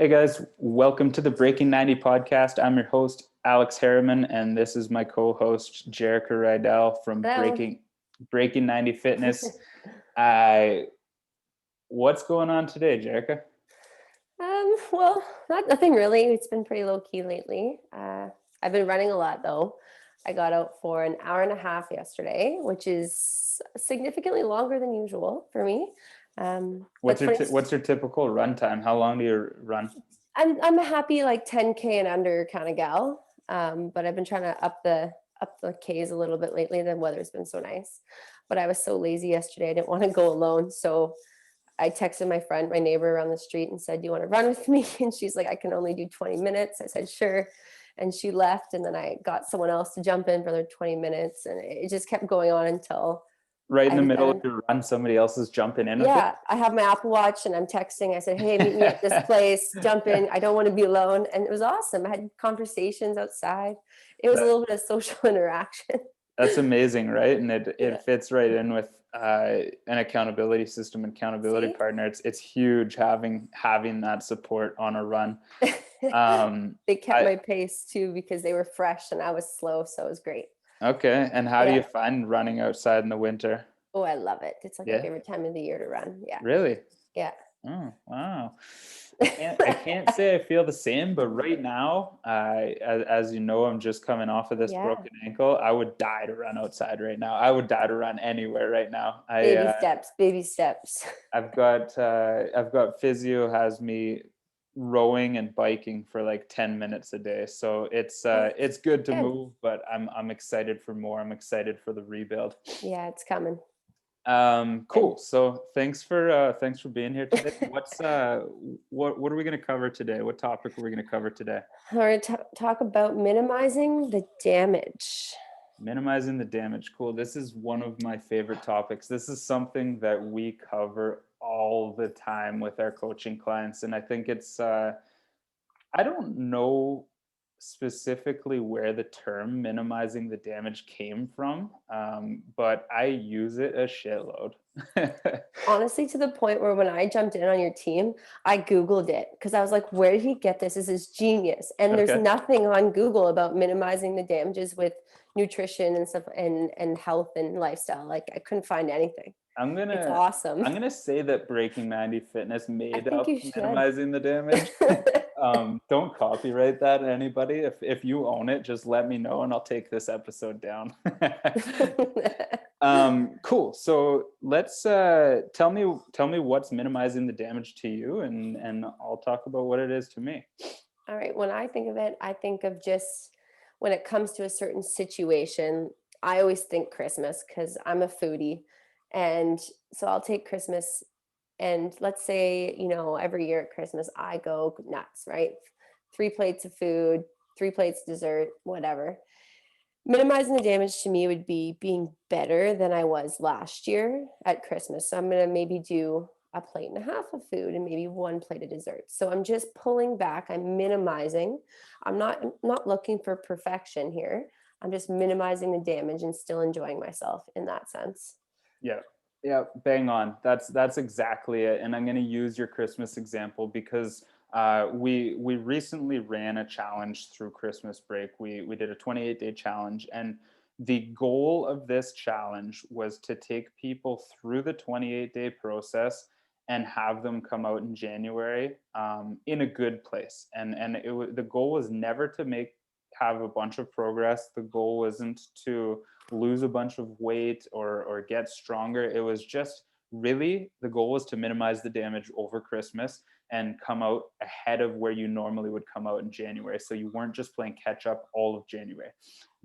Hey guys, welcome to the Breaking 90 podcast. I'm your host, Alex Harriman, and this is my co-host, Jerrika Rydell from Hello. Breaking 90 Fitness. What's going on today, Jerrika? Well, nothing really. It's been pretty low key lately. I've been running a lot though. I got out for an hour and a half yesterday, which is significantly longer than usual for me. What's That's your funny. what's your typical run time? How long do you run? I'm a happy like 10K and under kind of gal. But I've been trying to up the Ks a little bit lately. The weather's been so nice. But I was so lazy yesterday. I didn't want to go alone. So I texted my neighbor around the street and said, "Do you want to run with me?" And she's like, "I can only do 20 minutes." I said, "Sure." And she left. And then I got someone else to jump in for their 20 minutes. And it just kept going on until Right in I the was middle of done. your run, somebody else is jumping in with you? Yeah, I have my Apple Watch and I'm texting. I said, "Hey, meet me at this place, jump in. I don't want to be alone." And it was awesome. I had conversations outside. It was a That, little bit of social interaction. that's amazing, right? And it Yeah. fits right in with an accountability system, accountability See? partner. It's huge having that support on a run. Um, They kept I my pace too because they were fresh and I was slow. So it was great. Okay. And how do Yeah. you find running outside in the winter? Oh, I love it. It's like my Yeah, favorite time of the year to run. Yeah. really? Yeah. Oh, wow. I can't say I feel the same, but right now, as you know, I'm just coming off of this Yeah. broken ankle. I would die to run outside right now. I would die to run anywhere right now. Baby steps, baby steps. I've got physio has me rowing and biking for like 10 minutes a day. So it's good to Good. move, but I'm excited for more. I'm excited for the rebuild. Yeah, it's coming. Good. Cool. So thanks for being here today. What are we going to cover today? What topic are we going to cover today? We're going to talk about minimizing the damage. Minimizing the damage. Cool. This is one of my favorite topics. This is something that we cover all the time with our coaching clients, and I think it's I don't know specifically where the term minimizing the damage came from, but I use it a shitload. Honestly, to the point where when I jumped in on your team, I Googled it because I was like, where did he get this? This is genius. And there's Okay. nothing on Google about minimizing the damages with nutrition and stuff and health and lifestyle. Like I couldn't find anything. I'm It's gonna awesome. I'm gonna say that Breaking 90 Fitness I made think up you should. minimizing the damage. Don't copyright that, anybody. If you own it, just let me know and I'll take this episode down. Cool. So let's tell me what's minimizing the damage to you, and I'll talk about what it is to me. All right. When I think of it, I think of just when it comes to a certain situation, I always think Christmas because I'm a foodie. And so I'll take Christmas and let's say, every year at Christmas, I go nuts, right? 3 plates of food, 3 plates dessert, whatever. Minimizing the damage to me would be being better than I was last year at Christmas. So I'm going to maybe do a plate and a half of food and maybe 1 plate of dessert. So I'm just pulling back. I'm minimizing. I'm not looking for perfection here. I'm just minimizing the damage and still enjoying myself in that sense. Yeah. Yeah, bang on. That's exactly it. And I'm going to use your Christmas example because we recently ran a challenge through Christmas break. We did a 28-day challenge, and the goal of this challenge was to take people through the 28-day process and have them come out in January in a good place. And the goal was never to have a bunch of progress. The goal wasn't to lose a bunch of weight or get stronger. It was just really the goal was to minimize the damage over Christmas and come out ahead of where you normally would come out in January. So you weren't just playing catch up all of January.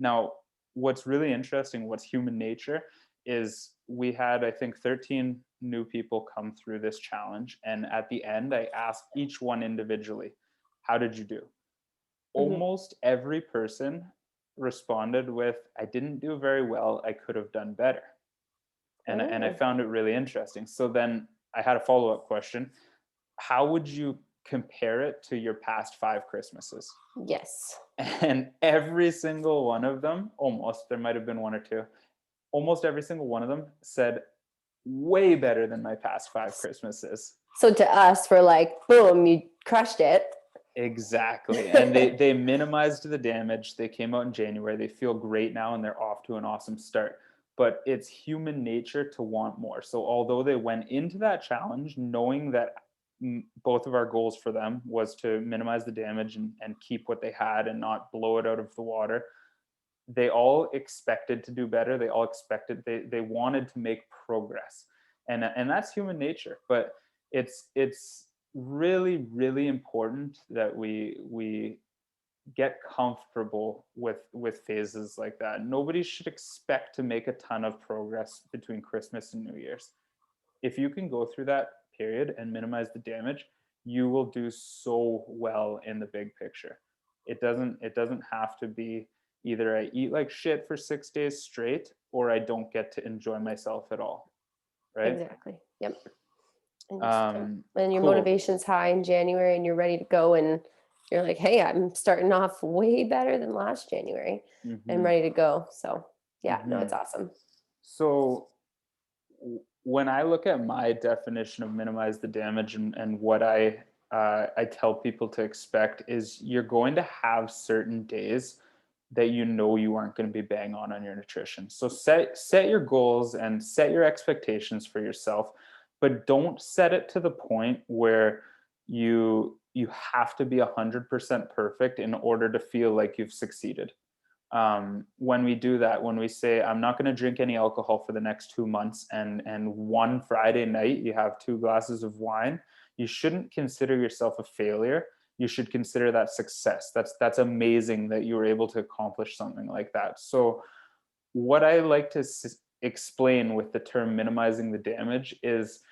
Now, what's really interesting, what's human nature, is we had, I think, 13 new people come through this challenge. And at the end, I asked each one individually, how did you do? Mhm. Almost every person responded with, I didn't do very well, I could have done better. And I Oh, found it really interesting. So then I had a follow-up question. How would you compare it to your past 5 Christmases? yes. And every single one of them, almost, there might have been one or two, almost every single one of them said way better than my past 5 Christmases. So to us, we're like, boom, you crushed it. Exactly. And they minimized the damage. They came out in January. They feel great now and they're off to an awesome start. But it's human nature to want more. So although they went into that challenge knowing that both of our goals for them was to minimize the damage and keep what they had and not blow it out of the water, they all expected to do better. They all expected, they wanted to make progress. And that's human nature. But it's really, really important that we get comfortable with phases like that. Nobody should expect to make a ton of progress between Christmas and New Year's. If you can go through that period and minimize the damage, you will do so well in the big picture. It doesn't have to be either I eat like shit for 6 days straight or I don't get to enjoy myself at all, right? Exactly. Yep. And when your Cool. motivation's high in January and you're ready to go and you're like, hey, I'm starting off way better than last January and Mhm. ready to go. So yeah, no, it's Mhm. awesome. So when I look at my definition of minimize the damage and what I tell people to expect is you're going to have certain days that you know you aren't going to be bang on your nutrition. So set your goals and set your expectations for yourself, but don't set it to the point where you have to be 100% perfect in order to feel like you've succeeded. When we do that, when we say I'm not going to drink any alcohol for the next 2 months, and one Friday night you have 2 glasses of wine, you shouldn't consider yourself a failure. You should consider that success. That's amazing that you were able to accomplish something like that. So what I like to explain with the term minimizing the damage is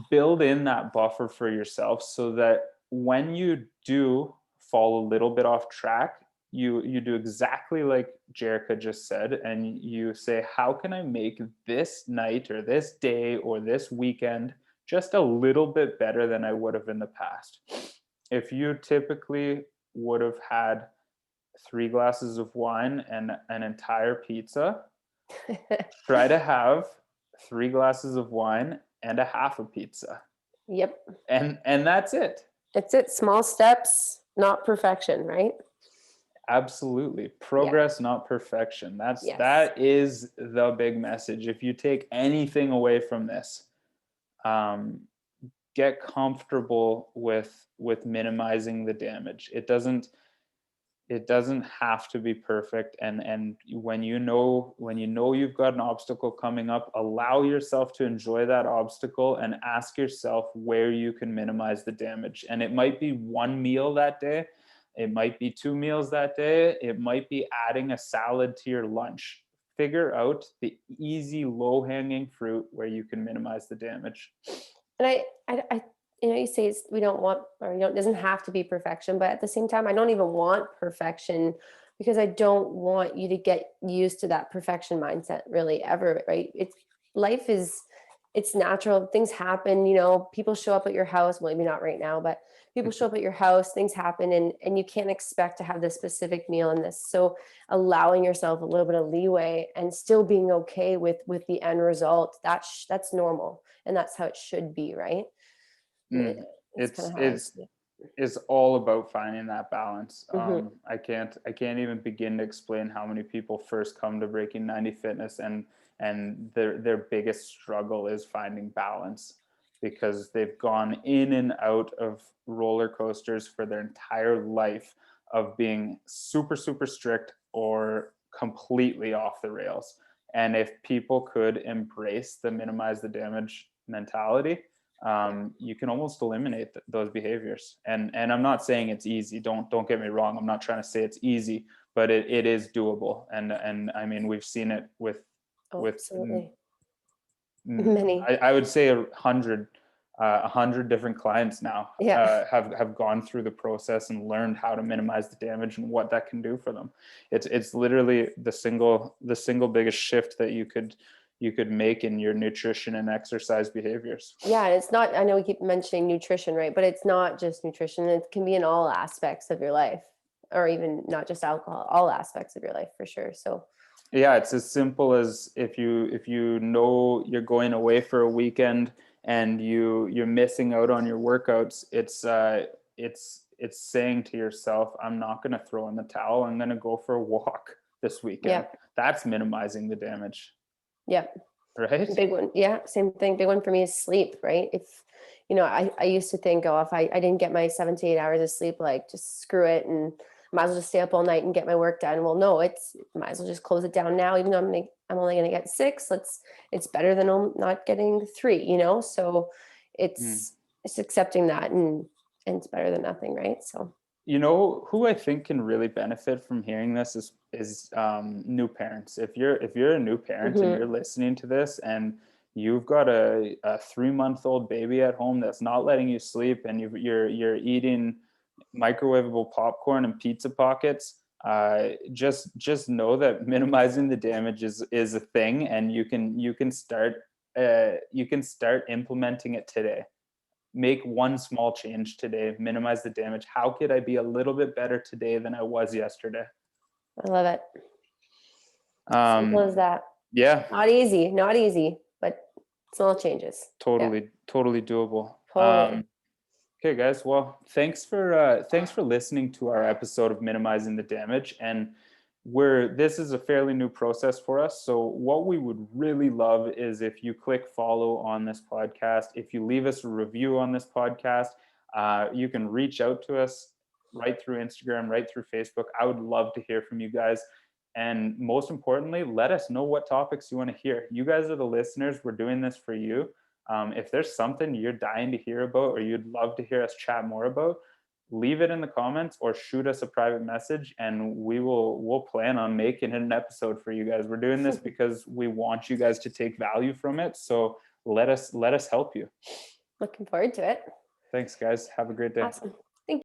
build in that buffer for yourself so that when you do fall a little bit off track, you do exactly like Jerrika just said, and you say, how can I make this night or this day or this weekend just a little bit better than I would have in the past? If you typically would have had 3 glasses of wine and an entire pizza, try to have 3 glasses of wine and a half a pizza, Yep. and that's it. It's it. Small steps, not perfection, right? Absolutely. Yeah. Progress, not perfection. Yes. That is the big message. If you take anything away from this, um, get comfortable with minimizing the damage. It doesn't have to be perfect. And when you know you've got an obstacle coming up, allow yourself to enjoy that obstacle and ask yourself where you can minimize the damage. And it might be one meal that day, it might be 2 meals that day, it might be adding a salad to your lunch. Figure out the easy low hanging fruit where you can minimize the damage. And you say we don't want, or you don't, it doesn't have to be perfection, but at the same time, I don't even want perfection because I don't want you to get used to that perfection mindset really ever, right? Life is, it's natural. Things happen, people show up at your house. Well, maybe not right now, but people show up at your house, things happen, and you can't expect to have this specific meal in this. So allowing yourself a little bit of leeway and still being okay with the end result, that's normal. And that's how it should be, right? Mm. It's kind It's of how I it's see it. it's all about finding that balance. Mhm. I can't even begin to explain how many people first come to Breaking 90 Fitness and their biggest struggle is finding balance because they've gone in and out of roller coasters for their entire life of being super super strict or completely off the rails. And if people could embrace the minimize the damage mentality, Yeah. you can almost eliminate those behaviors. And I'm not saying it's easy. Don't get me wrong. I'm not trying to say it's easy, but it is doable. And I mean, we've seen it Oh, with absolutely. Many. I would say 100 different clients now Yeah. have gone through the process and learned how to minimize the damage and what that can do for them. It's literally the single biggest shift that you could make in your nutrition and exercise behaviors. Yeah. And it's not, I know we keep mentioning nutrition, right? But it's not just nutrition. It can be in all aspects of your life, or even not just alcohol, all aspects of your life for sure. So, Yeah, it's as simple as if you know you're going away for a weekend and you're missing out on your workouts, it's it's saying to yourself, I'm not going to throw in the towel. I'm going to go for a walk this weekend. Yep. That's minimizing the damage, Yep. right? Big one. Yeah. Same thing. Big one for me is sleep, right? If, I used to think, oh, if I didn't get my 7 to 8 hours of sleep, like just screw it and might as well just stay up all night and get my work done. Well, no, might as well just close it down now, even though I'm only going to get 6. It's better than not getting 3, So Hmm. it's accepting that, and it's better than nothing. Right. So, You know who I think can really benefit from hearing this is new parents. If you're a new parent and mhm. you're listening to this and you've got a 3-month-old baby at home that's not letting you sleep, and you're eating microwavable popcorn and pizza pockets, just know that minimizing the damage is a thing, and you can start implementing it today. Make one small change today, minimize the damage. How could I be a little bit better today than I was yesterday? I love it. Simple Um, as that. yeah, Not easy, but small changes. Yeah, totally doable. totally. Okay, guys. Well, thanks for listening to our episode of minimizing the damage. And this is a fairly new process for us. So what we would really love is if you click follow on this podcast, if you leave us a review on this podcast, you can reach out to us right through Instagram, right through Facebook. I would love to hear from you guys. And most importantly, let us know what topics you want to hear. You guys are the listeners. We're doing this for you. If there's something you're dying to hear about or you'd love to hear us chat more about, leave it in the comments or shoot us a private message, and we'll plan on making an episode for you guys. We're doing this because we want you guys to take value from it. So let us help you. Looking forward to it. Thanks, guys. Have a great day. Awesome.